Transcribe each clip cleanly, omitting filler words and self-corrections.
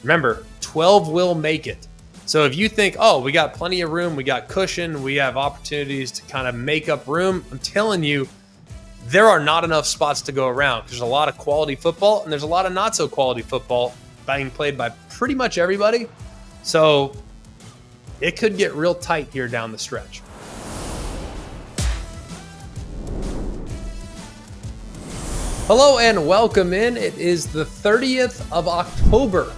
Remember, 12 will make it. So if you think, oh, we got plenty of room, we got cushion, we have opportunities to kind of make up room, I'm telling you, there are not enough spots to go around. There's a lot of quality football and there's a lot of not so quality football being played by pretty much everybody. So it could get real tight here down the stretch. Hello and welcome in. It is the 30th of October,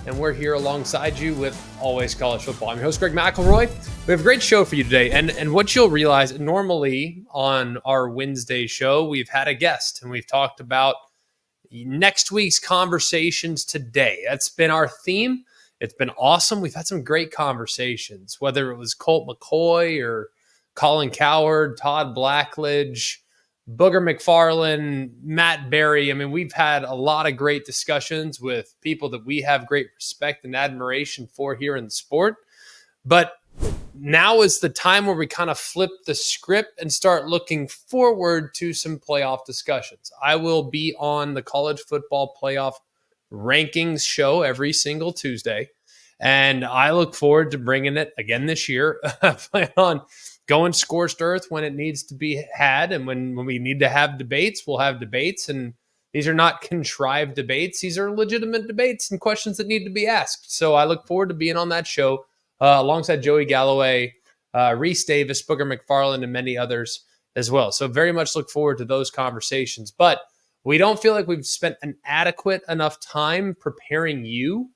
and we're here alongside you with Always College Football. I'm your host, Greg McElroy. We have a great show for you today, and what you'll realize, normally on our Wednesday show, we've had a guest, and we've talked about next week's conversations today. That's been our theme. It's been awesome. We've had some great conversations, whether it was Colt McCoy or Colin Cowherd, Todd Blackledge, Booger McFarland, Matt Berry. I mean, we've had a lot of great discussions with people that we have great respect and admiration for here in the sport. But now is the time where we kind of flip the script and start looking forward to some playoff discussions. I will be on the college football playoff rankings show every single Tuesday, and I look forward to bringing it again this year. I plan on going scorched earth when it needs to be had. And when we need to have debates, we'll have debates. And these are not contrived debates. These are legitimate debates and questions that need to be asked. So I look forward to being on that show alongside Joey Galloway, Reese Davis, Booger McFarland, and many others as well. So very much look forward to those conversations. But we don't feel like we've spent an adequate enough time preparing you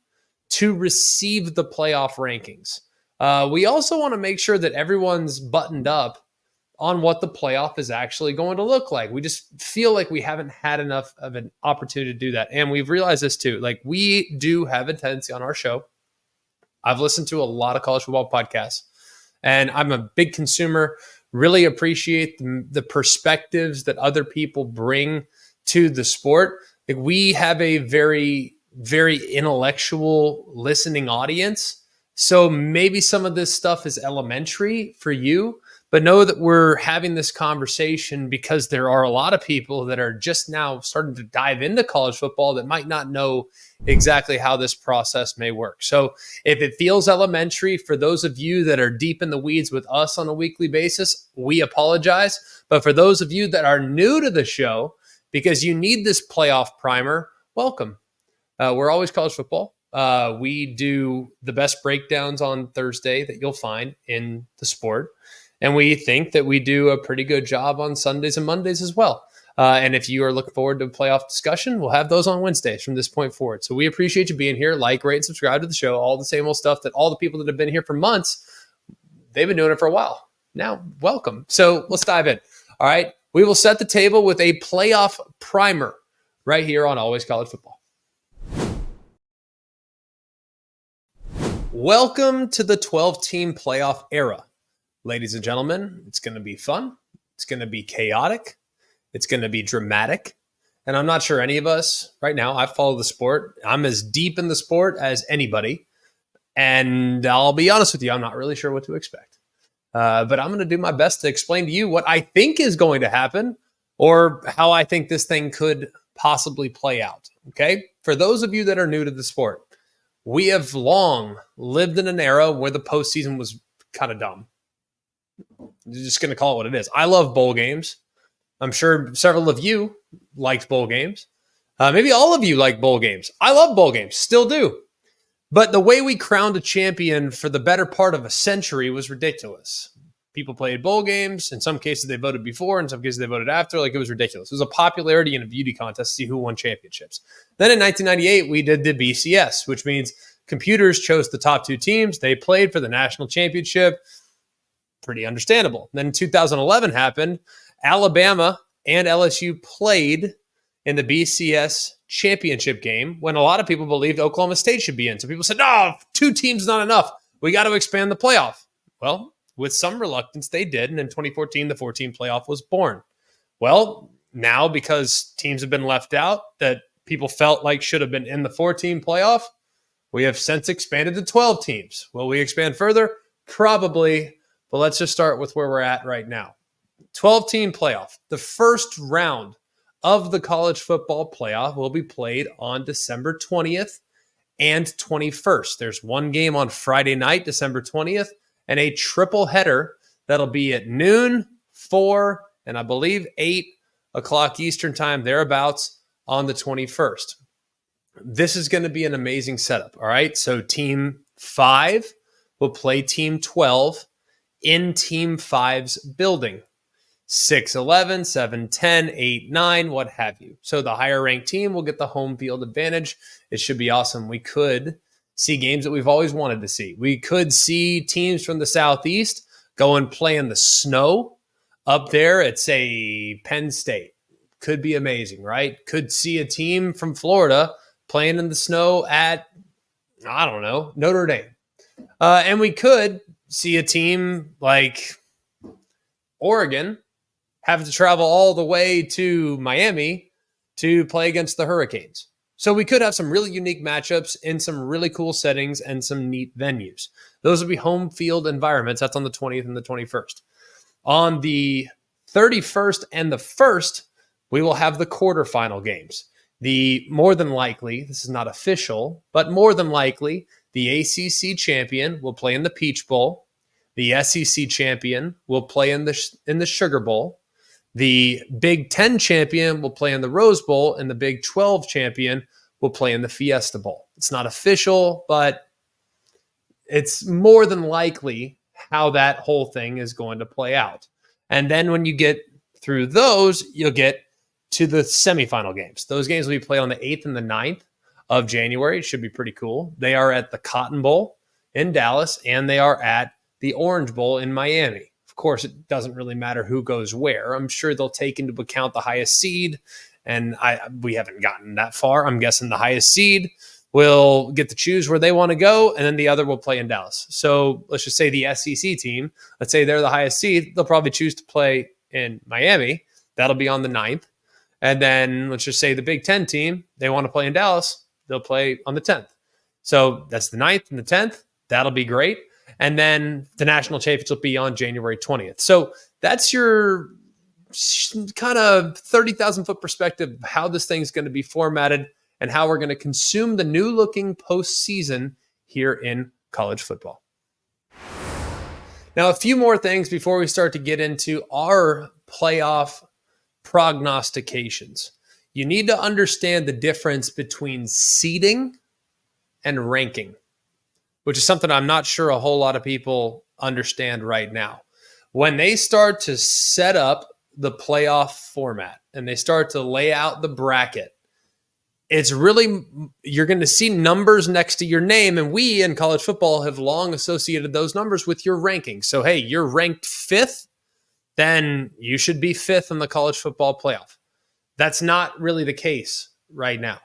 to receive the playoff rankings. We also want to make sure that everyone's buttoned up on what the playoff is actually going to look like. We just feel like we haven't had enough of an opportunity to do that. And we've realized this too. Like, we do have a tendency on our show. I've listened to a lot of college football podcasts, and I'm a big consumer, really appreciate the perspectives that other people bring to the sport. Like, we have a very, very intellectual listening audience. So maybe some of this stuff is elementary for you, but know that we're having this conversation because there are a lot of people that are just now starting to dive into college football that might not know exactly how this process may work. So if it feels elementary for those of you that are deep in the weeds with us on a weekly basis, we apologize. But for those of you that are new to the show, because you need this playoff primer, welcome. We're Always College Football. We do the best breakdowns on Thursday that you'll find in the sport. And we think that we do a pretty good job on Sundays and Mondays as well. And if you are looking forward to a playoff discussion, we'll have those on Wednesdays from this point forward. So we appreciate you being here. Like, rate, and subscribe to the show. All the same old stuff that all the people that have been here for months, they've been doing it for a while. Now, welcome. So let's dive in. All right. We will set the table with a playoff primer right here on Always College Football. Welcome to the 12-team playoff era. Ladies and gentlemen, it's going to be fun. It's going to be chaotic. It's going to be dramatic. And I'm not sure any of us right now, I follow the sport. I'm as deep in the sport as anybody. And I'll be honest with you, I'm not really sure what to expect. But I'm going to do my best to explain to you what I think is going to happen or how I think this thing could possibly play out. Okay? For those of you that are new to the sport, we have long lived in an era where the postseason was kind of dumb. I'm just going to call it what it is. I love bowl games. I'm sure several of you liked bowl games. Maybe all of you like bowl games. I love bowl games, still do. But the way we crowned a champion for the better part of a century was ridiculous. People played bowl games. In some cases, they voted before. In some cases, they voted after. Like, it was ridiculous. It was a popularity and a beauty contest to see who won championships. Then in 1998, we did the BCS, which means computers chose the top two teams. They played for the national championship. Pretty understandable. Then in 2011 happened. Alabama and LSU played in the BCS championship game when a lot of people believed Oklahoma State should be in. So people said, no, two teams is not enough. We got to expand the playoff. Well, with some reluctance, they did. And in 2014, the 14 playoff was born. Well, now because teams have been left out that people felt like should have been in the 14 playoff, we have since expanded to 12 teams. Will we expand further? Probably. But let's just start with where we're at right now. 12-team playoff. The first round of the college football playoff will be played on December 20th and 21st. There's one game on Friday night, December 20th, and a triple header that'll be at noon, 4, and I believe 8 o'clock Eastern time, thereabouts, on the 21st. This is going to be an amazing setup, all right? So Team 5 will play Team 12 in Team 5's building. 6-11, 7-10, 8-9, what have you. So the higher ranked team will get the home field advantage. It should be awesome. We could see games that we've always wanted to see. We could see teams from the Southeast go and play in the snow up there at, say, Penn State. Could be amazing, right? Could see a team from Florida playing in the snow at, I don't know, Notre Dame. And we could see a team like Oregon have to travel all the way to Miami to play against the Hurricanes. So we could have some really unique matchups in some really cool settings and some neat venues. Those will be home field environments. That's on the 20th and the 21st. On the 31st and the 1st, we will have the quarterfinal games. The more than likely, this is not official, but more than likely, the ACC champion will play in the Peach Bowl. The SEC champion will play in the Sugar Bowl. The Big Ten champion will play in the Rose Bowl, and the Big 12 champion will play in the Fiesta Bowl. It's not official, but it's more than likely how that whole thing is going to play out. And then when you get through those, you'll get to the semifinal games. Those games will be played on the 8th and the 9th of January. It should be pretty cool. They are at the Cotton Bowl in Dallas, and they are at the Orange Bowl in Miami. Of course, it doesn't really matter who goes where. I'm sure they'll take into account the highest seed, and we haven't gotten that far. I'm guessing the highest seed will get to choose where they want to go, and then the other will play in Dallas. So let's just say the SEC team, let's say they're the highest seed, they'll probably choose to play in Miami. That'll be on the 9th. And then let's just say the Big Ten team, they want to play in Dallas, they'll play on the 10th. So that's the 9th and the 10th. That'll be great. And then the national championships will be on January 20th. So that's your kind of 30,000 foot perspective of how this thing's going to be formatted and how we're going to consume the new looking postseason here in college football. Now, a few more things before we start to get into our playoff prognostications. You need to understand the difference between seeding and ranking, which is something I'm not sure a whole lot of people understand right now. When they start to set up the playoff format and they start to lay out the bracket, it's really, you're going to see numbers next to your name. And we in college football have long associated those numbers with your ranking. So, hey, you're ranked 5th, then you should be 5th in the college football playoff. That's not really the case right now,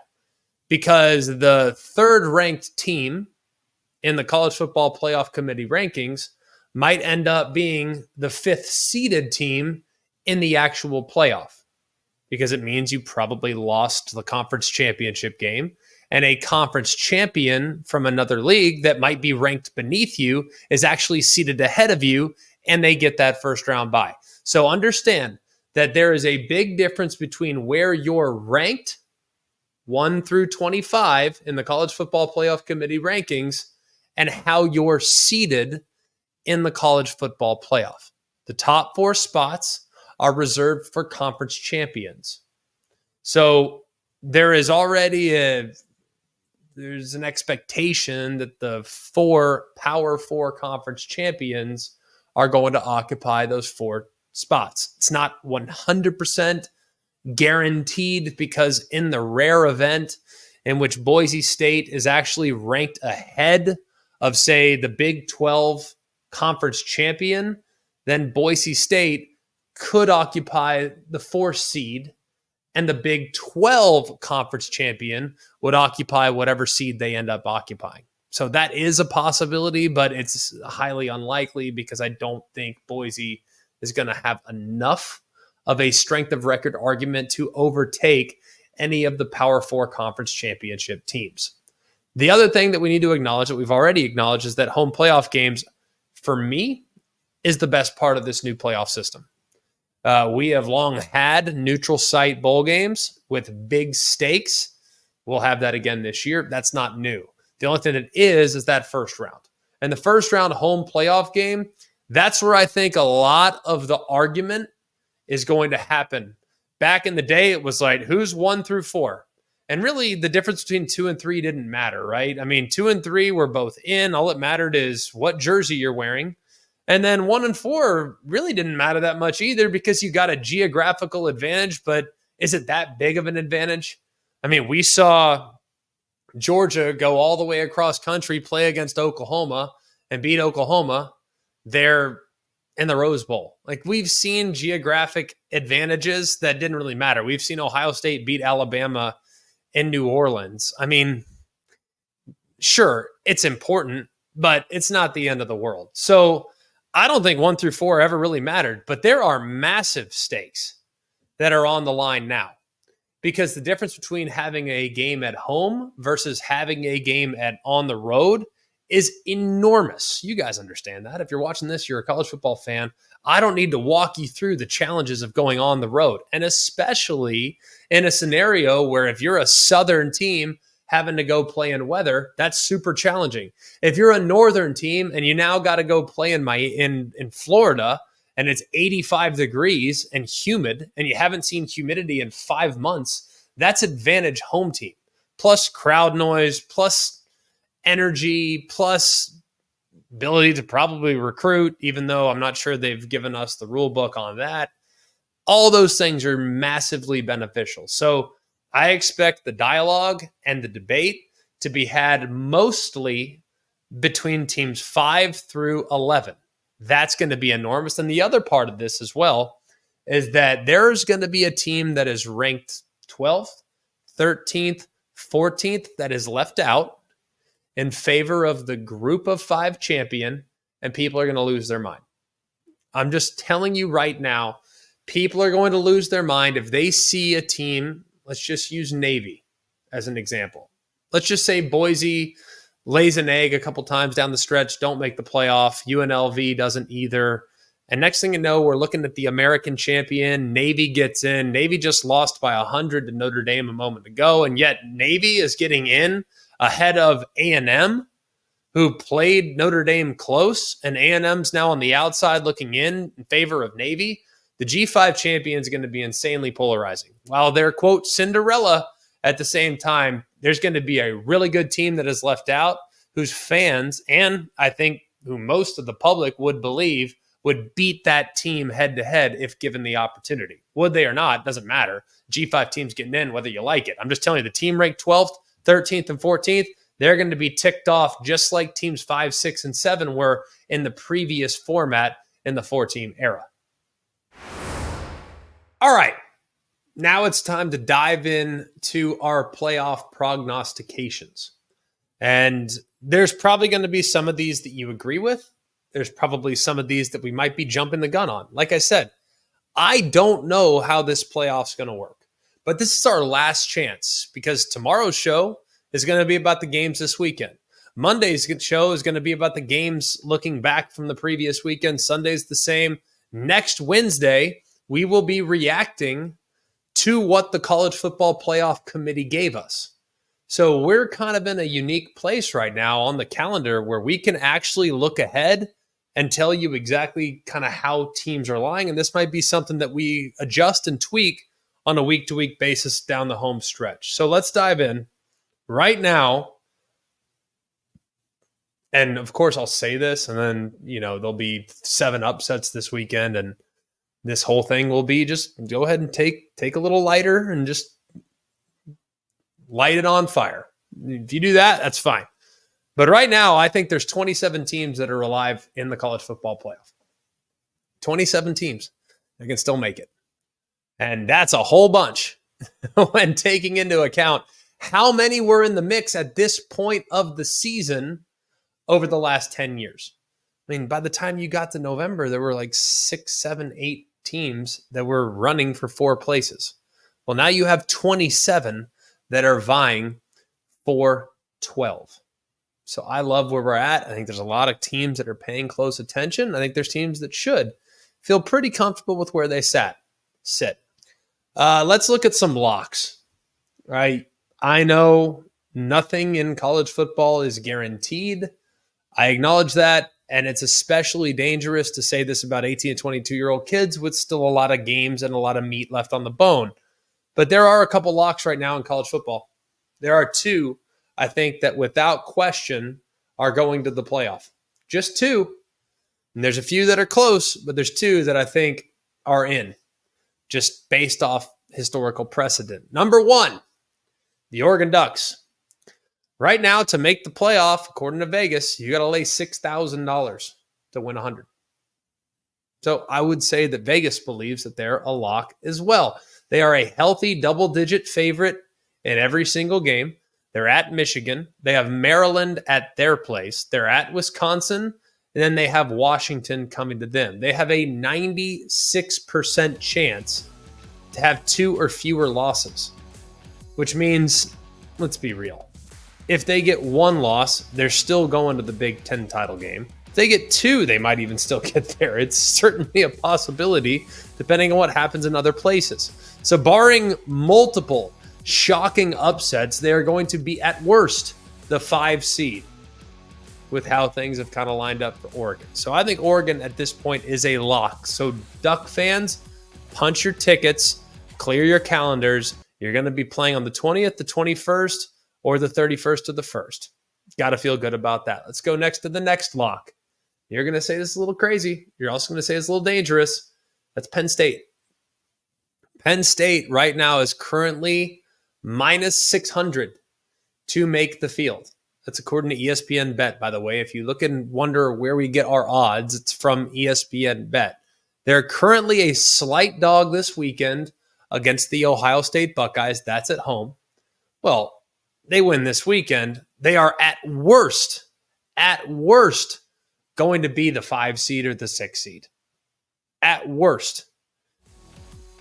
because the 3rd ranked team in the college football playoff committee rankings might end up being the 5th seeded team in the actual playoff, because it means you probably lost the conference championship game, and a conference champion from another league that might be ranked beneath you is actually seated ahead of you, and they get that first round bye. So understand that there is a big difference between where you're ranked 1 through 25 in the college football playoff committee rankings and how you're seated in the college football playoff. The top 4 spots are reserved for conference champions. So there is already there's an expectation that the 4 Power 4 conference champions are going to occupy those 4 spots. It's not 100% guaranteed, because in the rare event in which Boise State is actually ranked ahead of, say, the Big 12 conference champion, then Boise State could occupy the 4th seed, and the Big 12 conference champion would occupy whatever seed they end up occupying. So that is a possibility, but it's highly unlikely, because I don't think Boise is going to have enough of a strength of record argument to overtake any of the Power 4 conference championship teams. The other thing that we need to acknowledge, that we've already acknowledged, is that home playoff games, for me, is the best part of this new playoff system. We have long had neutral site bowl games with big stakes. We'll have that again this year. That's not new. The only thing that is that first round. And the first round home playoff game, that's where I think a lot of the argument is going to happen. Back in the day, it was like, who's 1 through 4? And really, the difference between 2 and 3 didn't matter, right? I mean, 2 and 3 were both in. All that mattered is what jersey you're wearing. And then 1 and 4 really didn't matter that much either because you got a geographical advantage, but is it that big of an advantage? I mean, we saw Georgia go all the way across country, play against Oklahoma, and beat Oklahoma there in the Rose Bowl. Like, we've seen geographic advantages that didn't really matter. We've seen Ohio State beat Alabama in New Orleans. I mean, sure, it's important, but it's not the end of the world. So I don't think 1 through 4 ever really mattered, but there are massive stakes that are on the line now because the difference between having a game at home versus having a game on the road is enormous. You guys understand that. If you're watching this, you're a college football fan. I don't need to walk you through the challenges of going on the road, and especially in a scenario where if you're a Southern team having to go play in weather, that's super challenging. If you're a Northern team and you now got to go play in Florida and it's 85 degrees and humid and you haven't seen humidity in 5 months, that's advantage home team. Plus crowd noise, plus energy, plus ability to probably recruit, even though I'm not sure they've given us the rule book on that. All those things are massively beneficial. So I expect the dialogue and the debate to be had mostly between teams 5 through 11. That's going to be enormous. And the other part of this as well is that there's going to be a team that is ranked 12th, 13th, 14th that is left out in favor of the group of 5 champion, and people are going to lose their mind. I'm just telling you right now, people are going to lose their mind if they see a team. Let's just use Navy as an example. Let's just say Boise lays an egg a couple times down the stretch, don't make the playoff. UNLV doesn't either. And next thing you know, we're looking at the American champion. Navy gets in. Navy just lost by 100 to Notre Dame a moment ago, and yet Navy is getting in ahead of A&M, who played Notre Dame close, and A&M's now on the outside looking in favor of Navy. The G5 champion is going to be insanely polarizing. While they're, quote, Cinderella, at the same time, there's going to be a really good team that is left out whose fans, and I think who most of the public would believe, would beat that team head-to-head if given the opportunity. Would they or not, doesn't matter. G5 team's getting in whether you like it. I'm just telling you, the team ranked 12th, 13th, and 14th, they're going to be ticked off just like teams 5, 6, and 7 were in the previous format in the 4-team era. All right, now it's time to dive in to our playoff prognostications. And there's probably going to be some of these that you agree with. There's probably some of these that we might be jumping the gun on. Like I said, I don't know how this playoff's going to work. But this is our last chance because tomorrow's show is going to be about the games this weekend. Monday's show is going to be about the games looking back from the previous weekend. Sunday's the same. Next Wednesday, we will be reacting to what the College Football Playoff Committee gave us. So we're kind of in a unique place right now on the calendar where we can actually look ahead and tell you exactly kind of how teams are lying. And this might be something that we adjust and tweak on a week-to-week basis down the home stretch. So let's dive in right now. And of course, I'll say this, and then, there'll be 7 upsets this weekend, and this whole thing will be just go ahead and take a little lighter and just light it on fire. If you do that, that's fine. But right now, I think there's 27 teams that are alive in the college football playoff. 27 teams that can still make it. And that's a whole bunch when taking into account how many were in the mix at this point of the season over the last 10 years. I mean, by the time you got to November, there were like 6, 7, 8 teams that were running for 4 places. Well, now you have 27 that are vying for 12. So I love where we're at. I think there's a lot of teams that are paying close attention. I think there's teams that should feel pretty comfortable with where they sit. Let's look at some locks, right? I know Nothing in college football is guaranteed. I acknowledge that, and it's especially dangerous to say this about 18 and 22-year-old kids with still a lot of games and a lot of meat left on the bone. But there are a couple locks right now in college football. There are two, I think, that without question are going to the playoff. Just two. And there's a few that are close, but there's two that I think are in, just based off historical precedent. Number one, the Oregon Ducks. Right now, to make the playoff, according to Vegas, you got to lay $6,000 to win 100. So I would say that Vegas believes that they're a lock as well. They are a healthy double-digit favorite in every single game. They're at Michigan. They have Maryland at their place. They're at Wisconsin. And then they have Washington coming to them. They have a 96% chance to have 2 or fewer losses, which means, let's be real. If they get 1 loss, they're still going to the Big Ten title game. If they get 2, they might even still get there. It's certainly a possibility, depending on what happens in other places. So barring multiple shocking upsets, they are going to be, at worst, the 5 seed with how things have kind of lined up for Oregon. So I think Oregon at this point is a lock. So Duck fans, punch your tickets, clear your calendars. You're going to be playing on the 20th, the 21st, or the 31st of the 1st. Got to feel good about that. Let's go next to the next lock. You're going to say this is a little crazy. You're also going to say it's a little dangerous. That's Penn State. Penn State right now is currently minus 600 to make the field. That's according to ESPN Bet, by the way. If you look and wonder where we get our odds, it's from ESPN Bet. They're currently a slight dog this weekend against the Ohio State Buckeyes. That's at home. Well, they win this weekend, they are at worst, going to be the 5 seed or the 6 seed. At worst.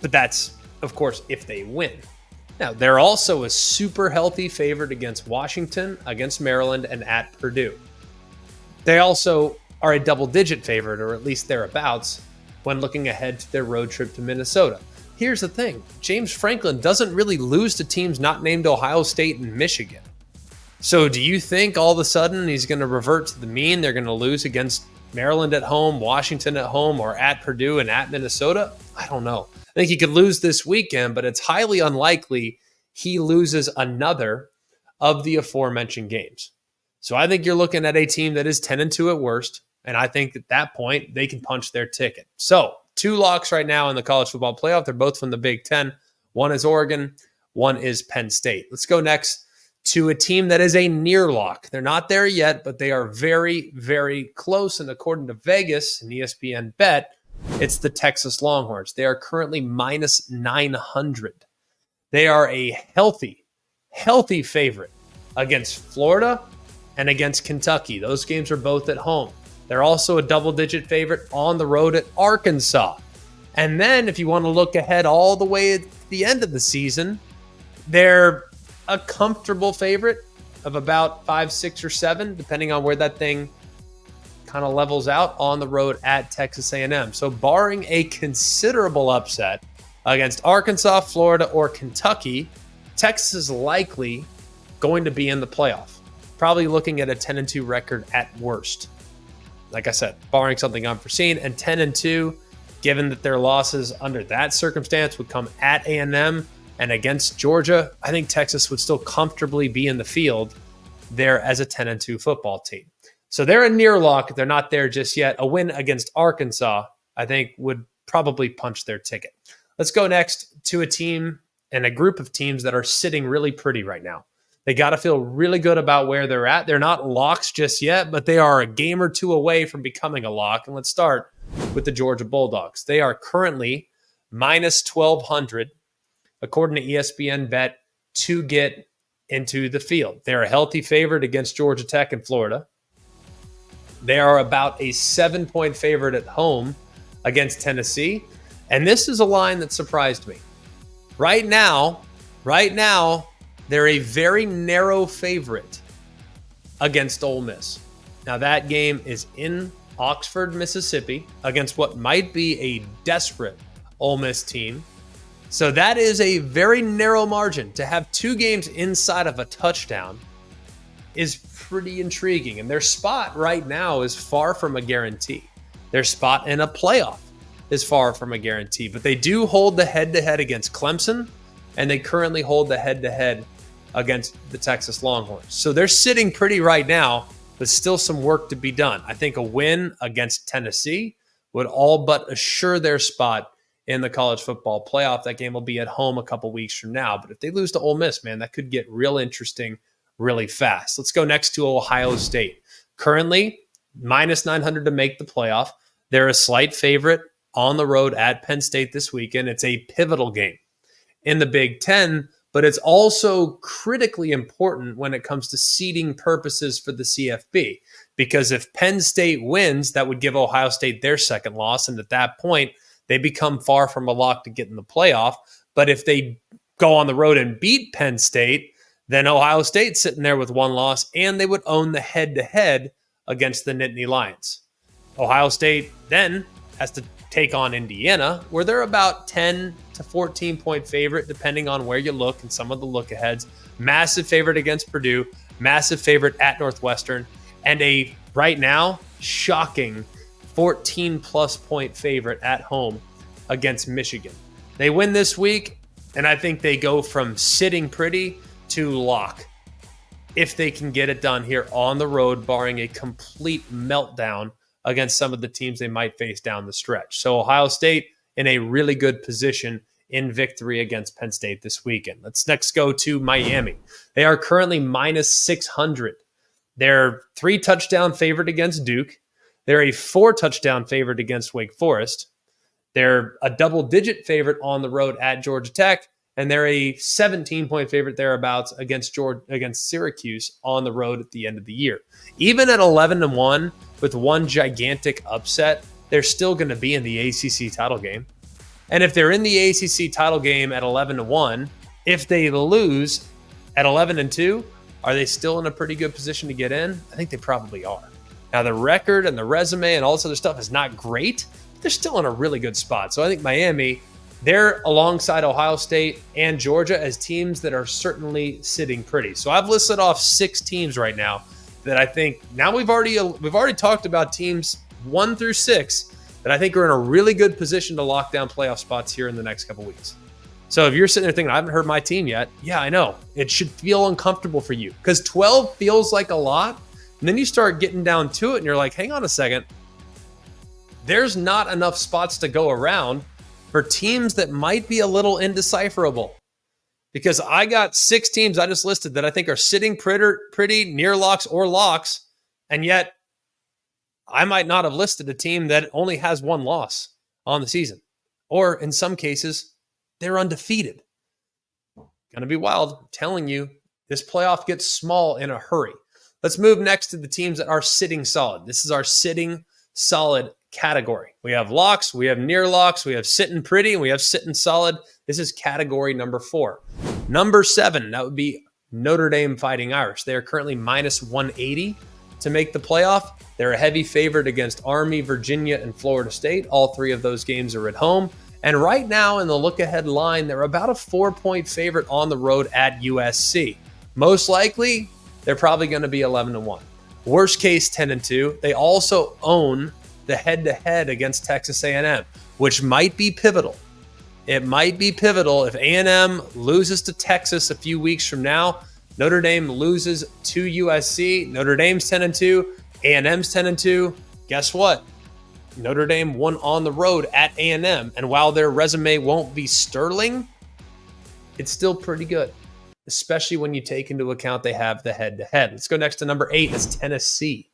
But that's, of course, if they win. Now, they're also a super healthy favorite against Washington, against Maryland, and at Purdue. They also are a double-digit favorite, or at least thereabouts, when looking ahead to their road trip to Minnesota. Here's the thing. James Franklin doesn't really lose to teams not named Ohio State and Michigan. So do you think all of a sudden he's going to revert to the mean? They're going to lose against Maryland at home, Washington at home, or at Purdue and at Minnesota? I don't know. I think he could lose this weekend, but it's highly unlikely he loses another of the aforementioned games. So I think you're looking at a team that is 10-2 at worst, and I think at that point they can punch their ticket. So 2 locks right now in the college football playoff. They're both from the Big Ten. One is Oregon. One is Penn State. Let's go next to a team that is a near lock. They're not there yet, but they are very, very close. And according to Vegas and ESPN Bet, it's the Texas Longhorns. They are currently minus 900. They are a healthy favorite against Florida and against Kentucky. Those games are both at home. They're also a double-digit favorite on the road at Arkansas. And then if you want to look ahead all the way at the end of the season, they're a comfortable favorite of about 5, 6, or 7, depending on where that thing kind of levels out on the road at Texas A&M. So barring a considerable upset against Arkansas, Florida, or Kentucky, Texas is likely going to be in the playoff. Probably looking at a 10-2 record at worst. Like I said, barring something unforeseen, and 10-2, given that their losses under that circumstance would come at A&M and against Georgia, I think Texas would still comfortably be in the field there as a 10-2 football team. So they're a near lock. They're not there just yet. A win against Arkansas, I think, would probably punch their ticket. Let's go next to a team and a group of teams that are sitting really pretty right now. They got to feel really good about where they're at. They're not locks just yet, but they are a game or two away from becoming a lock. And let's start with the Georgia Bulldogs. They are currently minus 1,200, according to ESPN Bet, to get into the field. They're a healthy favorite against Georgia Tech and Florida. They are about a 7-point favorite at home against Tennessee. And this is a line that surprised me. Right now, they're a very narrow favorite against Ole Miss. Now, that game is in Oxford, Mississippi, against what might be a desperate Ole Miss team. So that is a very narrow margin. To have 2 games inside of a touchdown is pretty intriguing. And their spot right now is far from a guarantee. Their spot in a playoff is far from a guarantee. But they do hold the head-to-head against Clemson, and they currently hold the head-to-head against the Texas Longhorns. So they're sitting pretty right now, but still some work to be done. I think a win against Tennessee would all but assure their spot in the college football playoff. That game will be at home a couple weeks from now. But if they lose to Ole Miss, man, that could get real interesting really fast. Let's go next to Ohio State. Currently, minus 900 to make the playoff. They're a slight favorite on the road at Penn State this weekend. It's a pivotal game in the Big Ten, but it's also critically important when it comes to seeding purposes for the CFP. Because if Penn State wins, that would give Ohio State their second loss. And at that point, they become far from a lock to get in the playoff. But if they go on the road and beat Penn State, then Ohio State's sitting there with 1 loss, and they would own the head-to-head against the Nittany Lions. Ohio State then has to take on Indiana, where they're about 10 to 14-point favorite, depending on where you look and some of the look-aheads. Massive favorite against Purdue, massive favorite at Northwestern, and a, right now, shocking 14-plus point favorite at home against Michigan. They win this week, and I think they go from sitting pretty to lock if they can get it done here on the road, barring a complete meltdown against some of the teams they might face down the stretch. So Ohio State in a really good position in victory against Penn State this weekend. Let's next go to Miami. They are currently minus 600. They're 3-touchdown favorite against Duke. They're a 4-touchdown favorite against Wake Forest. They're a double-digit favorite on the road at Georgia Tech, and they're a 17-point favorite thereabouts against Syracuse on the road at the end of the year. Even at 11-1 with one gigantic upset, they're still going to be in the ACC title game. And if they're in the ACC title game at 11-1, if they lose at 11-2, are they still in a pretty good position to get in? I think they probably are. Now, the record and the resume and all this other stuff is not great, but they're still in a really good spot. So I think Miami, they're alongside Ohio State and Georgia as teams that are certainly sitting pretty. So I've listed off 6 teams right now that I think, now we've already talked about teams 1 through 6 that I think are in a really good position to lock down playoff spots here in the next couple weeks. So if you're sitting there thinking, I haven't heard my team yet, yeah, I know. It should feel uncomfortable for you because 12 feels like a lot. And then you start getting down to it and you're like, hang on a second. There's not enough spots to go around for teams that might be a little indecipherable. Because I got 6 teams I just listed that I think are sitting pretty near locks or locks. And yet I might not have listed a team that only has 1 loss on the season. Or in some cases, they're undefeated. Gonna be wild. I'm telling you, this playoff gets small in a hurry. Let's move next to the teams that are sitting solid. This is our sitting solid category. We have locks, we have near locks, we have sitting pretty, and we have sitting solid. This is category number 4. Number 7, that would be Notre Dame Fighting Irish. They are currently minus 180 to make the playoff. They're a heavy favorite against Army, Virginia, and Florida State. All 3 of those games are at home. And right now in the look-ahead line, they're about a 4-point favorite on the road at USC. Most likely, they're probably going to be 11-1. Worst case, 10-2. They also own the head-to-head against Texas A&M, which might be pivotal. It might be pivotal if A&M loses to Texas a few weeks from now. Notre Dame loses to USC. Notre Dame's 10-2. A&M's 10-2. Guess what? Notre Dame won on the road at A&M, and while their resume won't be sterling, it's still pretty good, especially when you take into account they have the head-to-head. Let's go next to number 8. That's Tennessee.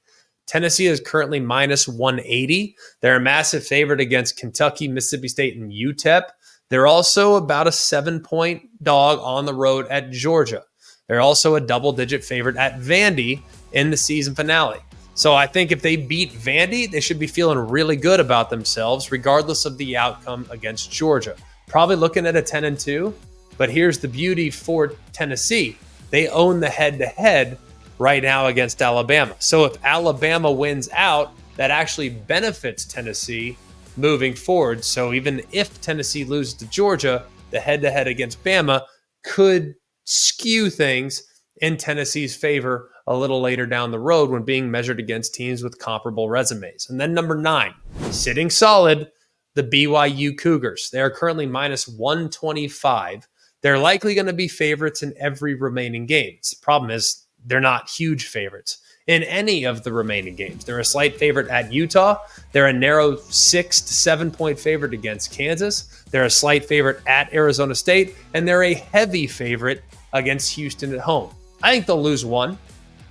Tennessee is currently minus 180. They're a massive favorite against Kentucky, Mississippi State, and UTEP. They're also about a 7-point dog on the road at Georgia. They're also a double-digit favorite at Vandy in the season finale. So I think if they beat Vandy, they should be feeling really good about themselves, regardless of the outcome against Georgia. Probably looking at a 10-2, but here's the beauty for Tennessee. They own the head-to-head right now against Alabama. So if Alabama wins out, that actually benefits Tennessee moving forward. So even if Tennessee loses to Georgia, the head-to-head against Bama could skew things in Tennessee's favor a little later down the road when being measured against teams with comparable resumes. And then number 9, sitting solid, the BYU Cougars. They are currently minus 125. They're likely going to be favorites in every remaining game. The problem is they're not huge favorites in any of the remaining games. They're a slight favorite at Utah. They're a narrow 6 to 7 point favorite against Kansas. They're a slight favorite at Arizona State, and they're a heavy favorite against Houston at home. I think they'll lose one.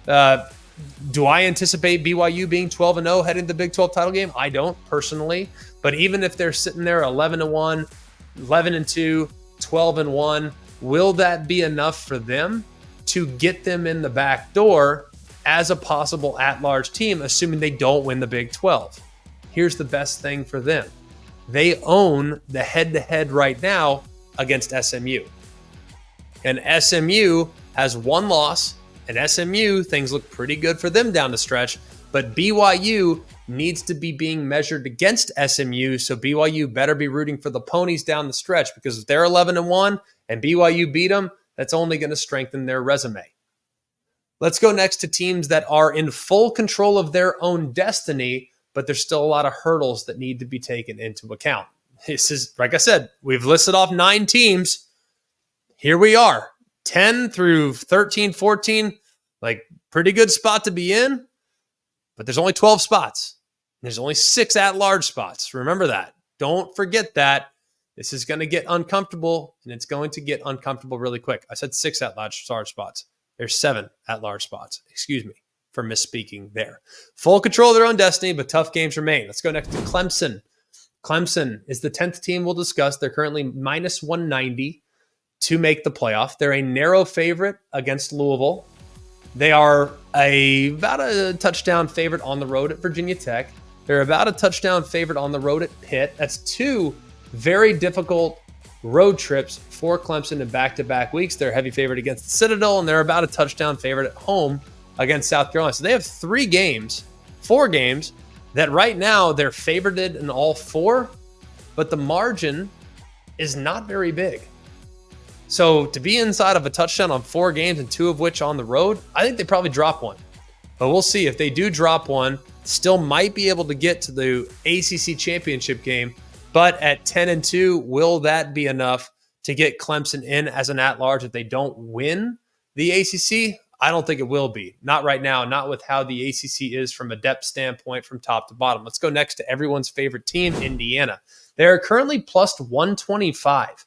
Do I anticipate BYU being 12-0 heading to the Big 12 title game? I don't personally, but even if they're sitting there 11-1, 11-2, 12-1, will that be enough for them to get them in the back door as a possible at-large team, assuming they don't win the Big 12? Here's the best thing for them. They own the head-to-head right now against SMU. And SMU has one loss, and SMU, things look pretty good for them down the stretch, but BYU needs to be being measured against SMU, so BYU better be rooting for the Ponies down the stretch, because if they're 11-1 and BYU beat them, that's only going to strengthen their resume. Let's go next to teams that are in full control of their own destiny, but there's still a lot of hurdles that need to be taken into account. This is, like I said, we've listed off 9 teams. Here we are, 10 through 13, 14, like pretty good spot to be in, but there's only 12 spots. There's only 6 at-large spots. Remember that. Don't forget that. This is going to get uncomfortable, and it's going to get uncomfortable really quick. I said 6 at-large spots. There's 7 at-large spots. Excuse me for misspeaking there. Full control of their own destiny, but tough games remain. Let's go next to Clemson. Clemson is the 10th team we'll discuss. They're currently minus 190 to make the playoff. They're a narrow favorite against Louisville. They are about a touchdown favorite on the road at Virginia Tech. They're about a touchdown favorite on the road at Pitt. That's 2 very difficult road trips for Clemson in back-to-back weeks. They're a heavy favorite against the Citadel, and they're about a touchdown favorite at home against South Carolina. So they have 4 games that right now they're favorited in all 4, but the margin is not very big. So to be inside of a touchdown on 4 games and 2 of which on the road, I think they probably drop one. But we'll see. If they do drop one, still might be able to get to the ACC championship game. But at 10-2, will that be enough to get Clemson in as an at-large if they don't win the ACC? I don't think it will be. Not right now, not with how the ACC is from a depth standpoint from top to bottom. Let's go next to everyone's favorite team, Indiana. They're currently plus 125.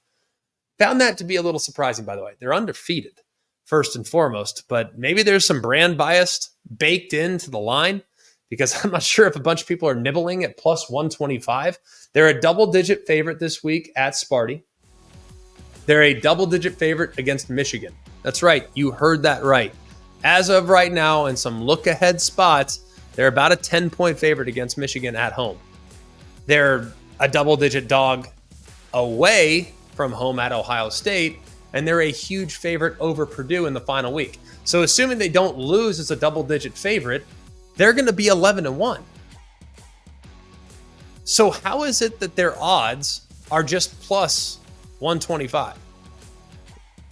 Found that to be a little surprising, by the way. They're undefeated, first and foremost, but maybe there's some brand bias baked into the line, because I'm not sure if a bunch of people are nibbling at plus 125. They're a double-digit favorite this week at Sparty. They're a double-digit favorite against Michigan. That's right. You heard that right. As of right now, in some look-ahead spots, they're about a 10-point favorite against Michigan at home. They're a double-digit dog away from home at Ohio State, and they're a huge favorite over Purdue in the final week. So assuming they don't lose as a double-digit favorite, they're going to be 11-1. So how is it that their odds are just plus 125?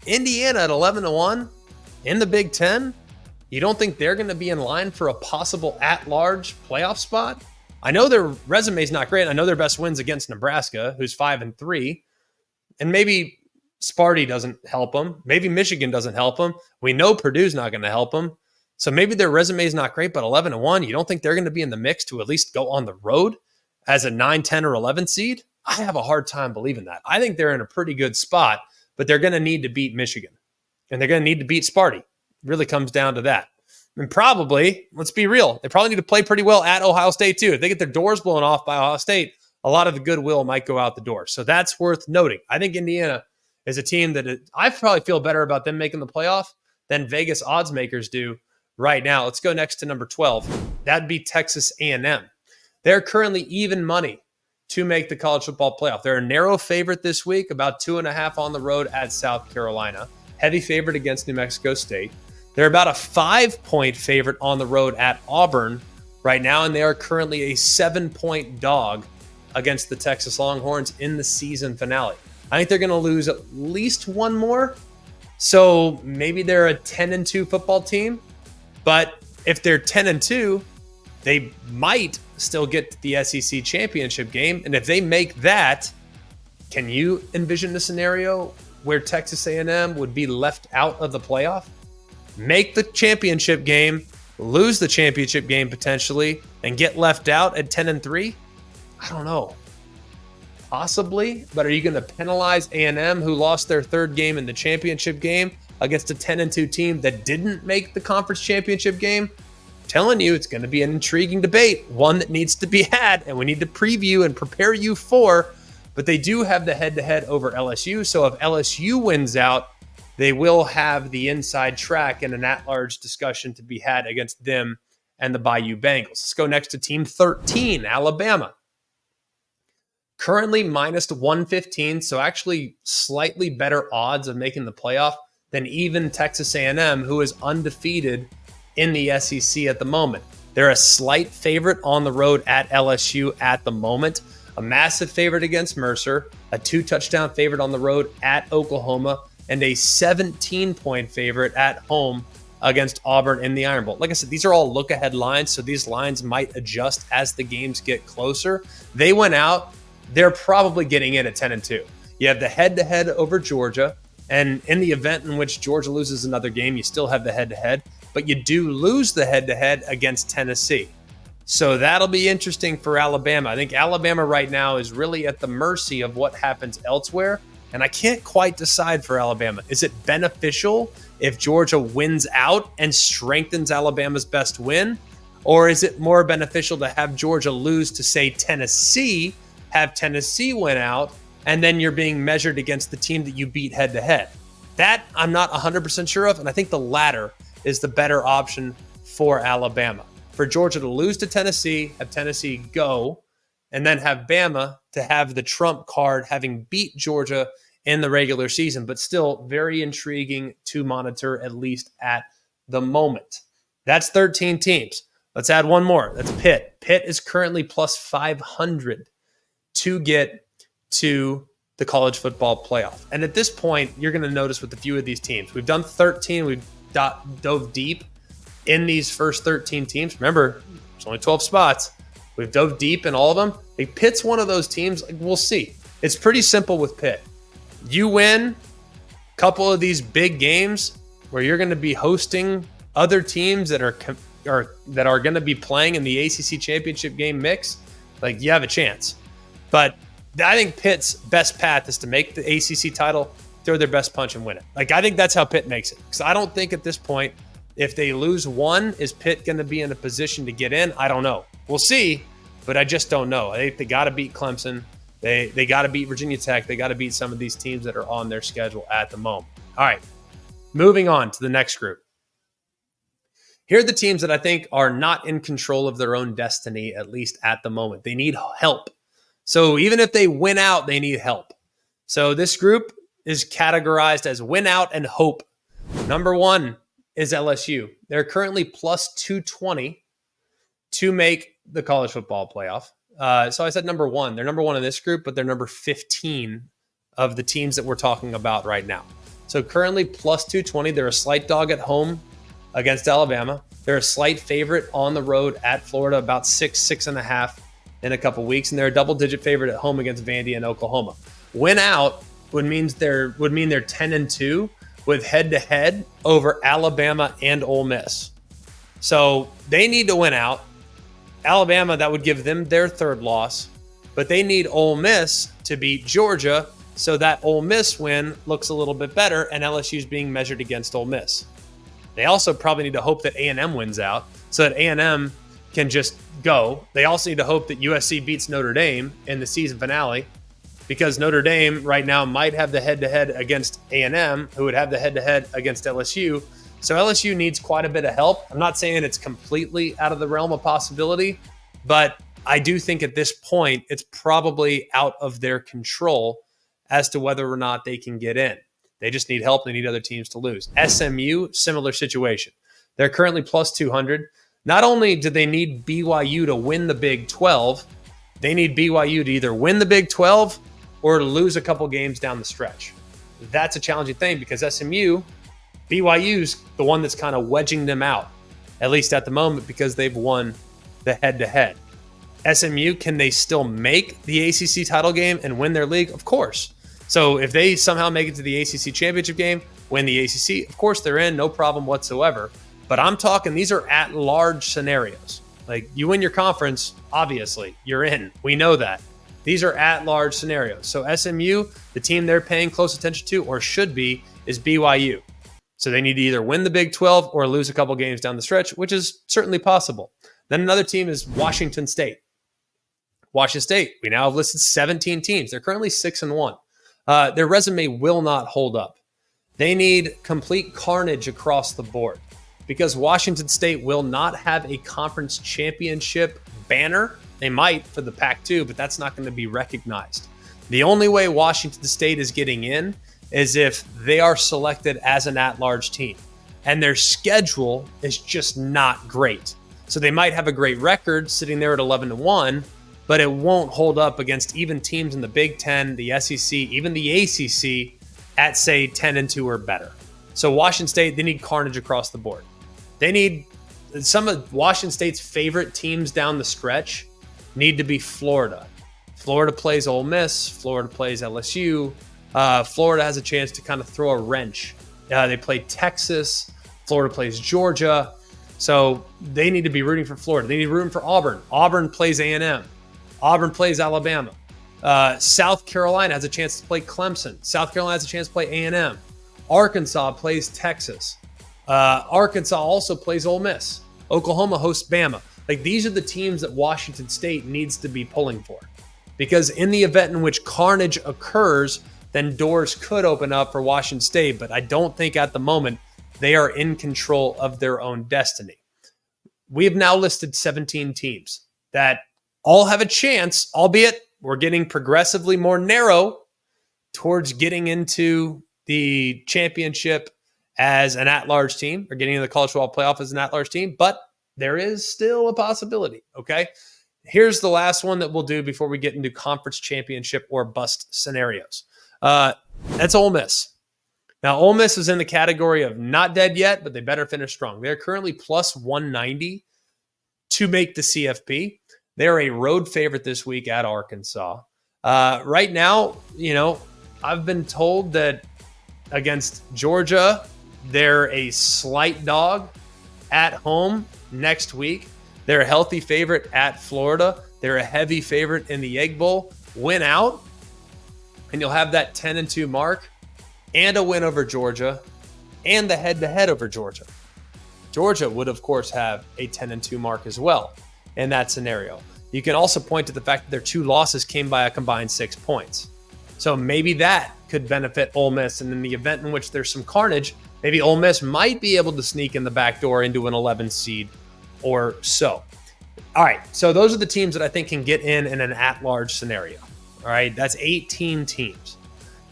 Indiana at 11-1 in the Big Ten? You don't think they're going to be in line for a possible at-large playoff spot? I know their resume is not great. I know their best wins against Nebraska, who's 5-3. And maybe Sparty doesn't help them. Maybe Michigan doesn't help them. We know Purdue's not going to help them. So maybe their resume is not great, but 11-1, you don't think they're going to be in the mix to at least go on the road as a 9, 10, or 11 seed? I have a hard time believing that. I think they're in a pretty good spot, but they're going to need to beat Michigan. And they're going to need to beat Sparty. It really comes down to that. And probably, let's be real, they probably need to play pretty well at Ohio State too. If they get their doors blown off by Ohio State, a lot of the goodwill might go out the door. So that's worth noting. I think Indiana is a team that I probably feel better about them making the playoff than Vegas odds makers do right now. Let's go next to number 12. That'd be Texas A&M. They're currently even money to make the college football playoff. They're a narrow favorite this week, about 2.5 on the road at South Carolina. Heavy favorite against New Mexico State. They're about a 5-point favorite on the road at Auburn right now, and they are currently a 7-point dog against the Texas Longhorns in the season finale. I think they're going to lose at least one more. So maybe they're a 10-2 football team. But if they're 10-2, they might still get to the SEC championship game. And if they make that, can you envision a scenario where Texas A&M would be left out of the playoff? Make the championship game, lose the championship game potentially, and get left out at 10-3? I don't know. Possibly, but are you going to penalize A&M, who lost their third game in the championship game against a 10-2 team that didn't make the conference championship game? I'm telling you, it's going to be an intriguing debate, one that needs to be had, and we need to preview and prepare you for. But they do have the head-to-head over LSU, so if LSU wins out, they will have the inside track and an at-large discussion to be had against them and the Bayou Bengals. Let's go next to Team 13, Alabama. Currently minus 115, so actually slightly better odds of making the playoff than even Texas A&M, who is undefeated in the SEC at the moment. They're a slight favorite on the road at LSU at the moment, a massive favorite against Mercer, a 2-touchdown favorite on the road at Oklahoma, and a 17-point favorite at home against Auburn in the Iron Bowl. Like I said, these are all look-ahead lines, so these lines might adjust as the games get closer. They went out. They're probably getting in at 10-2. You have the head-to-head over Georgia, and in the event in which Georgia loses another game, you still have the head-to-head, but you do lose the head-to-head against Tennessee. So that'll be interesting for Alabama. I think Alabama right now is really at the mercy of what happens elsewhere, and I can't quite decide for Alabama. Is it beneficial if Georgia wins out and strengthens Alabama's best win, or is it more beneficial to have Georgia lose to, say, Tennessee, have Tennessee win out, and then you're being measured against the team that you beat head-to-head? That I'm not 100% sure of, and I think the latter is the better option for Alabama. For Georgia to lose to Tennessee, have Tennessee go, and then have Bama to have the trump card having beat Georgia in the regular season, but still very intriguing to monitor, at least at the moment. That's 13 teams. Let's add one more. That's Pitt. Pitt is currently plus 500 to get to the college football playoff. And at this point, you're going to notice with a few of these teams, we've done 13, we've dove deep in these first 13 teams. Remember, there's only 12 spots. We've dove deep in all of them. If Pitt's one of those teams, we'll see. It's pretty simple with Pitt. You win a couple of these big games where you're going to be hosting other teams that are going to be playing in the ACC championship game mix, like you have a chance. But I think Pitt's best path is to make the ACC title, throw their best punch and win it. Like, I think that's how Pitt makes it. Because I don't think at this point, if they lose one, is Pitt going to be in a position to get in? I don't know. We'll see, but I just don't know. I think they got to beat Clemson. They got to beat Virginia Tech. They got to beat some of these teams that are on their schedule at the moment. All right, moving on to the next group. Here are the teams that I think are not in control of their own destiny, at least at the moment. They need help. So even if they win out, they need help. So this group is categorized as win out and hope. Number one is LSU. They're currently plus 220 to make the college football playoff. So I said number one. They're number one in this group, but they're number 15 of the teams that we're talking about right now. So currently plus 220. They're a slight dog at home against Alabama. They're a slight favorite on the road at Florida, about 6.5 in a couple weeks, and they're a double-digit favorite at home against Vandy and Oklahoma. Win out would mean they're 10-2 with head-to-head over Alabama and Ole Miss. So they need to win out. Alabama, that would give them their third loss, but they need Ole Miss to beat Georgia, so that Ole Miss win looks a little bit better, and LSU is being measured against Ole Miss. They also probably need to hope that A&M wins out, so that A&M can just go. They also need to hope that USC beats Notre Dame in the season finale, because Notre Dame right now might have the head-to-head against A&M, who would have the head-to-head against LSU. So LSU needs quite a bit of help. I'm not saying it's completely out of the realm of possibility, but I do think at this point it's probably out of their control as to whether or not they can get in. They just need help. They need other teams to lose. SMU, similar situation. They're currently plus 200. Not only do they need BYU to win the Big 12, they need BYU to either win the Big 12 or to lose a couple games down the stretch. That's a challenging thing because SMU, BYU's the one that's kind of wedging them out, at least at the moment, because they've won the head-to-head. SMU, can they still make the ACC title game and win their league? Of course. So if they somehow make it to the ACC championship game, win the ACC, of course they're in, no problem whatsoever. But I'm talking, these are at-large scenarios. Like, you win your conference, obviously, you're in. We know that. These are at-large scenarios. So SMU, the team they're paying close attention to, or should be, is BYU. So they need to either win the Big 12 or lose a couple games down the stretch, which is certainly possible. Then another team is Washington State. Washington State, we now have listed 17 teams. They're currently 6-1. Their resume will not hold up. They need complete carnage across the board because Washington State will not have a conference championship banner. They might for the Pac-2, but that's not going to be recognized. The only way Washington State is getting in is if they are selected as an at-large team, and their schedule is just not great. So they might have a great record sitting there at 11-1, but it won't hold up against even teams in the Big Ten, the SEC, even the ACC at, say, 10-2 or better. So Washington State, they need carnage across the board. They need some of Washington State's favorite teams down the stretch need to be Florida. Florida plays Ole Miss. Florida plays LSU. Florida has a chance to kind of throw a wrench. They play Texas. Florida plays Georgia. So they need to be rooting for Florida. They need to be rooting for Auburn. Auburn plays A&M. Auburn plays Alabama. South Carolina has a chance to play Clemson. South Carolina has a chance to play A&M. Arkansas plays Texas. Arkansas also plays Ole Miss. Oklahoma hosts Bama. Like, these are the teams that Washington State needs to be pulling for. Because in the event in which carnage occurs, then doors could open up for Washington State. But I don't think at the moment they are in control of their own destiny. We have now listed 17 teams that all have a chance, albeit we're getting progressively more narrow towards getting into the championship as an at-large team or getting into the college football playoff as an at-large team, but there is still a possibility, okay? Here's the last one that we'll do before we get into conference championship or bust scenarios. That's Ole Miss. Now, Ole Miss is in the category of not dead yet, but they better finish strong. They're currently plus 190 to make the CFP. They're a road favorite this week at Arkansas. Right now, I've been told that against Georgia, they're a slight dog at home next week. They're a healthy favorite at Florida. They're a heavy favorite in the Egg Bowl. Win out, and you'll have that 10-2 mark and a win over Georgia and the head-to-head over Georgia. Georgia would, of course, have a 10-2 mark as well in that scenario. You can also point to the fact that their two losses came by a combined 6 points. So maybe that could benefit Ole Miss. And in the event in which there's some carnage, maybe Ole Miss might be able to sneak in the back door into an 11 seed or so. All right, so those are the teams that I think can get in an at-large scenario. All right, that's 18 teams.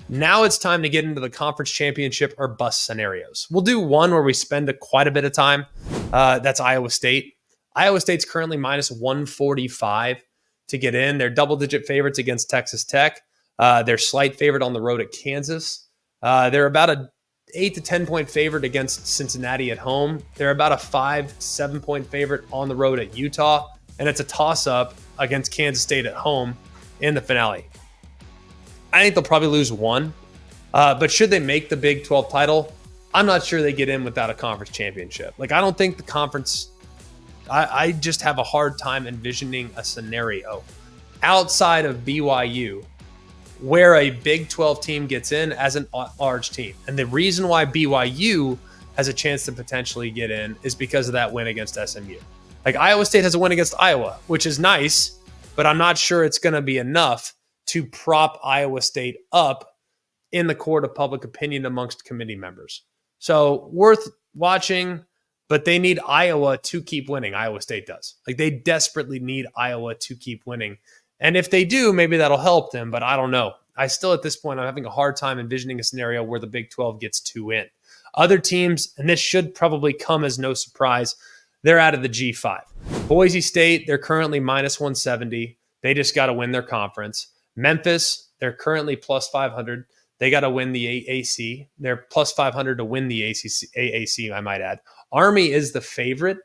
Now it's time to get into the conference championship or bust scenarios. We'll do one where we spend quite a bit of time. That's Iowa State. Iowa State's currently minus 145 to get in. They're double-digit favorites against Texas Tech. They're slight favorite on the road at Kansas. They're about a 8 to 10 point favorite against Cincinnati at home. They're about a 5 to 7 point favorite on the road at Utah. And it's a toss-up against Kansas State at home in the finale. I think they'll probably lose one. But should they make the Big 12 title, I'm not sure they get in without a conference championship. Like, I don't think the conference, I just have a hard time envisioning a scenario outside of BYU where a Big 12 team gets in as an large team. And the reason why BYU has a chance to potentially get in is because of that win against SMU. Like, Iowa State has a win against Iowa, which is nice, but I'm not sure it's going to be enough to prop Iowa State up in the court of public opinion amongst committee members. So worth watching, but they need Iowa to keep winning. Iowa State does. Like, they desperately need Iowa to keep winning. And if they do, maybe that'll help them, but I don't know. I still, at this point, I'm having a hard time envisioning a scenario where the Big 12 gets two in. Other teams, and this should probably come as no surprise, they're out of the G5. Boise State, they're currently minus 170. They just got to win their conference. Memphis, They're currently plus 500. They got to win the AAC. They're plus 500 to win the AAC, I might add. Army is the favorite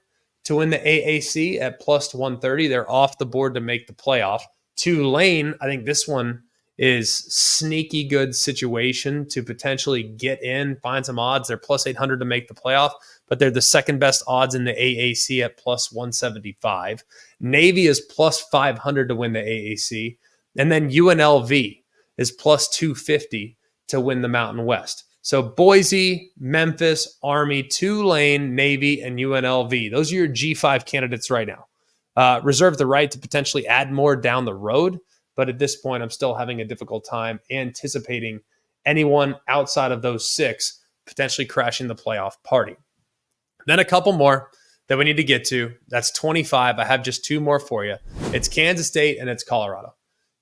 to win the AAC at plus 130. They're off the board to make the playoff. Tulane, I think this one is sneaky good situation to potentially get in, find some odds. They're plus 800 to make the playoff, but they're the second best odds in the AAC at plus 175. Navy is plus 500 to win the AAC. And then UNLV is plus 250 to win the Mountain West. So Boise, Memphis, Army, Tulane, Navy, and UNLV. Those are your G5 candidates right now. Reserve the right to potentially add more down the road. But at this point, I'm still having a difficult time anticipating anyone outside of those 6 potentially crashing the playoff party. Then a couple more that we need to get to. That's 25. I have just 2 more for you. It's Kansas State and it's Colorado.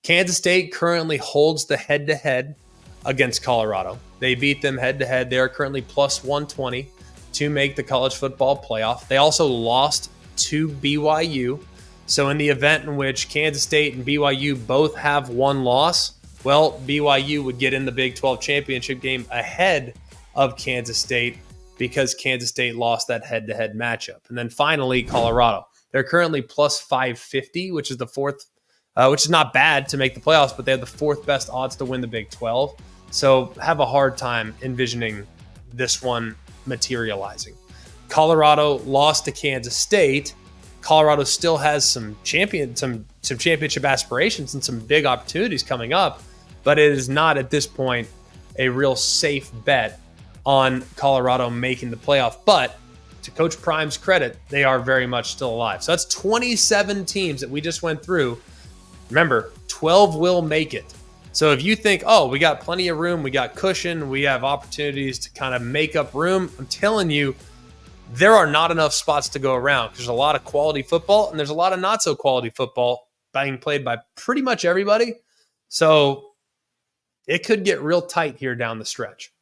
Kansas State currently holds the head-to-head against Colorado. They beat them head-to-head. They are currently plus 120 to make the college football playoff. They also lost to BYU. So in the event in which Kansas State and BYU both have one loss, well, BYU would get in the Big 12 championship game ahead of Kansas State because Kansas State lost that head-to-head matchup. And then finally, Colorado. They're currently plus 550, which is the fourth, which is not bad to make the playoffs, but they have the 4th best odds to win the Big 12. So have a hard time envisioning this one materializing. Colorado lost to Kansas State. Colorado still has some championship aspirations and some big opportunities coming up, but it is not at this point a real safe bet on Colorado making the playoff. But to Coach Prime's credit, they are very much still alive. So that's 27 teams that we just went through. Remember, 12 will make it. So if you think, oh, we got plenty of room, we got cushion, we have opportunities to kind of make up room, I'm telling you, there are not enough spots to go around. There's a lot of quality football and there's a lot of not so quality football being played by pretty much everybody. So it could get real tight here down the stretch.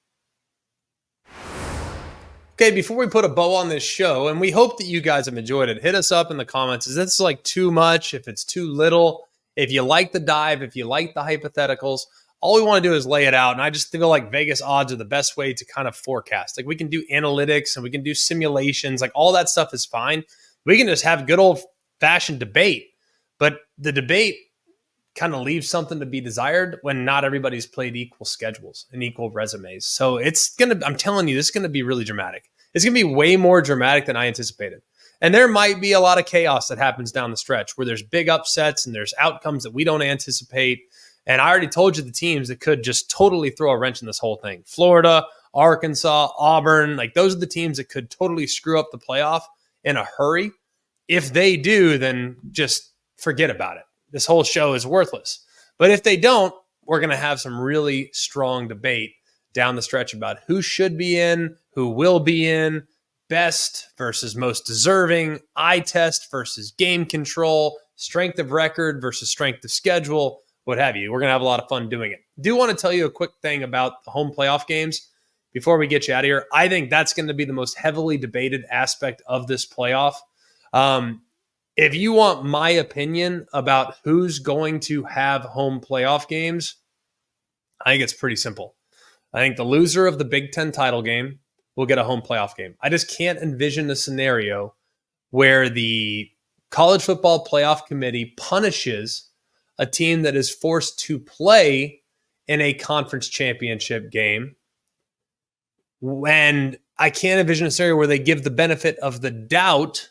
Okay, before we put a bow on this show, and we hope that you guys have enjoyed it, hit us up in the comments. Is this like too much? If it's too little, if you like the dive, if you like the hypotheticals, all we want to do is lay it out. And I just feel like Vegas odds are the best way to kind of forecast. Like we can do analytics and we can do simulations. Like all that stuff is fine. We can just have good old fashioned debate. But the debate kind of leaves something to be desired when not everybody's played equal schedules and equal resumes. So I'm telling you, this is going to be really dramatic. It's going to be way more dramatic than I anticipated. And there might be a lot of chaos that happens down the stretch where there's big upsets and there's outcomes that we don't anticipate. And I already told you the teams that could just totally throw a wrench in this whole thing. Florida, Arkansas, Auburn, like those are the teams that could totally screw up the playoff in a hurry. If they do, then just forget about it. This whole show is worthless. But if they don't, we're going to have some really strong debate down the stretch about who should be in, who will be in, best versus most deserving, eye test versus game control, strength of record versus strength of schedule, what have you. We're going to have a lot of fun doing it. Do want to tell you a quick thing about the home playoff games before we get you out of here. I think that's going to be the most heavily debated aspect of this playoff. If you want my opinion about who's going to have home playoff games, I think it's pretty simple. I think the loser of the Big Ten title game will get a home playoff game. I just can't envision a scenario where the College Football Playoff Committee punishes a team that is forced to play in a conference championship game. And I can't envision a scenario where they give the benefit of the doubt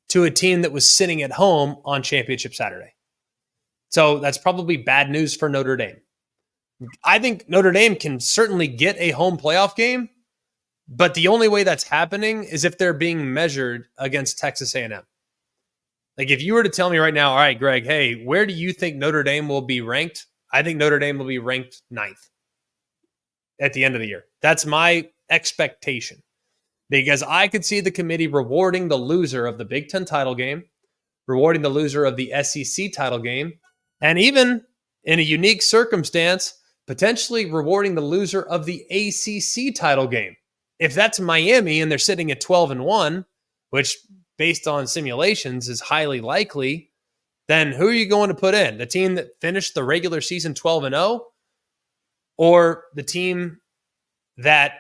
to a team that was sitting at home on championship Saturday. So that's probably bad news for Notre Dame. I think Notre Dame can certainly get a home playoff game, but the only way that's happening is if they're being measured against Texas A&M. Like if you were to tell me right now, all right, Greg, hey, where do you think Notre Dame will be ranked? I think Notre Dame will be ranked 9th at the end of the year. That's my expectation because I could see the committee rewarding the loser of the Big Ten title game, rewarding the loser of the SEC title game, and even in a unique circumstance, potentially rewarding the loser of the ACC title game. If that's Miami and they're sitting at 12-1, which based on simulations is highly likely, then who are you going to put in? The team that finished the regular season 12-0 or the team that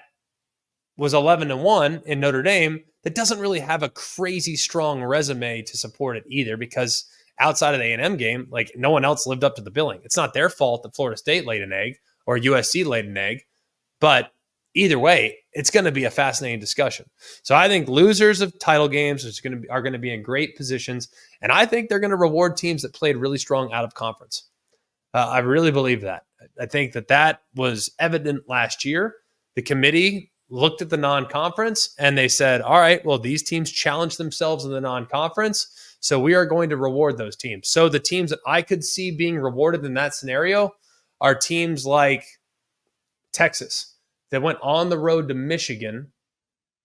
was 11-1 in Notre Dame that doesn't really have a crazy strong resume to support it either, because outside of the A&M game, like, no one else lived up to the billing. It's not their fault that Florida State laid an egg or USC laid an egg, but either way, it's going to be a fascinating discussion. So I think losers of title games are going to be in great positions, and I think they're going to reward teams that played really strong out of conference. I really believe that. I think that was evident last year. The committee looked at the non-conference and they said, all right, well, these teams challenged themselves in the non-conference, so we are going to reward those teams. So the teams that I could see being rewarded in that scenario are teams like Texas that went on the road to Michigan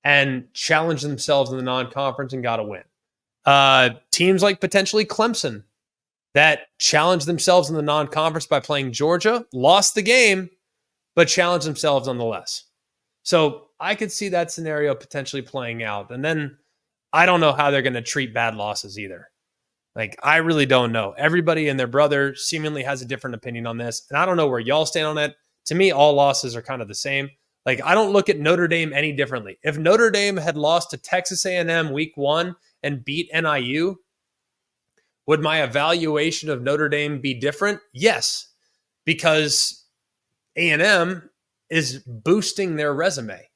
and challenged themselves in the non-conference and got a win. Teams like potentially Clemson that challenged themselves in the non-conference by playing Georgia, lost the game, but challenged themselves nonetheless. So I could see that scenario potentially playing out. And then I don't know how they're going to treat bad losses either. Like, I really don't know. Everybody and their brother seemingly has a different opinion on this. And I don't know where y'all stand on it. To me, all losses are kind of the same. Like, I don't look at Notre Dame any differently. If Notre Dame had lost to Texas A&M week 1 and beat NIU, would my evaluation of Notre Dame be different? Yes, because A&M is boosting their resume.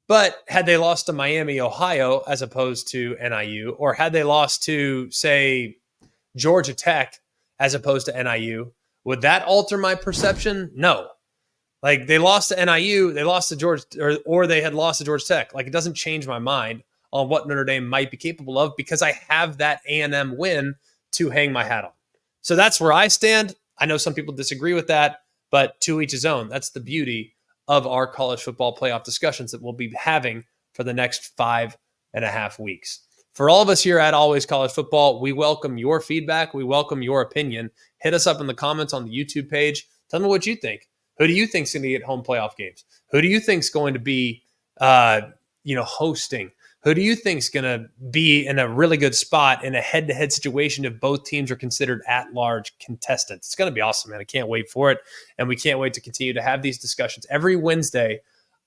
But had they lost to Miami, Ohio, as opposed to NIU, or had they lost to, say, Georgia Tech as opposed to NIU, would that alter my perception? No. Like, they lost to NIU, they lost to Georgia, or they had lost to Georgia Tech. Like, it doesn't change my mind on what Notre Dame might be capable of because I have that A&M win to hang my hat on. So that's where I stand. I know some people disagree with that, but to each his own. That's the beauty of our college football playoff discussions that we'll be having for the next 5.5 weeks. For all of us here at Always College Football, we welcome your feedback. We welcome your opinion. Hit us up in the comments on the YouTube page. Tell me what you think. Who do you think is going to get home playoff games? Who do you think is going to be, hosting? Who do you think is going to be in a really good spot in a head-to-head situation if both teams are considered at-large contestants? It's going to be awesome, man. I can't wait for it, and we can't wait to continue to have these discussions. Every Wednesday,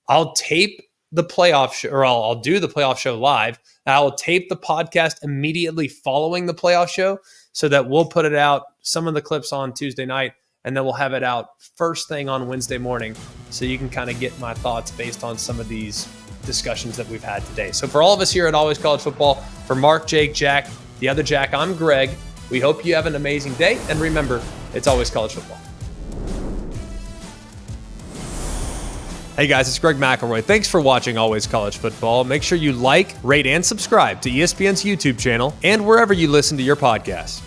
I'll tape the playoff show, or I'll do the playoff show live. I'll tape the podcast immediately following the playoff show so that we'll put it out, some of the clips on Tuesday night, and then we'll have it out first thing on Wednesday morning so you can kind of get my thoughts based on some of these discussions that we've had today. So for all of us here at Always College Football, for Mark, Jake, Jack, the other Jack, I'm Greg. We hope you have an amazing day, and remember, it's always college football. Hey guys, it's Greg McElroy. Thanks for watching Always College Football. Make sure you like, rate, and subscribe to ESPN's YouTube channel and wherever you listen to your podcasts.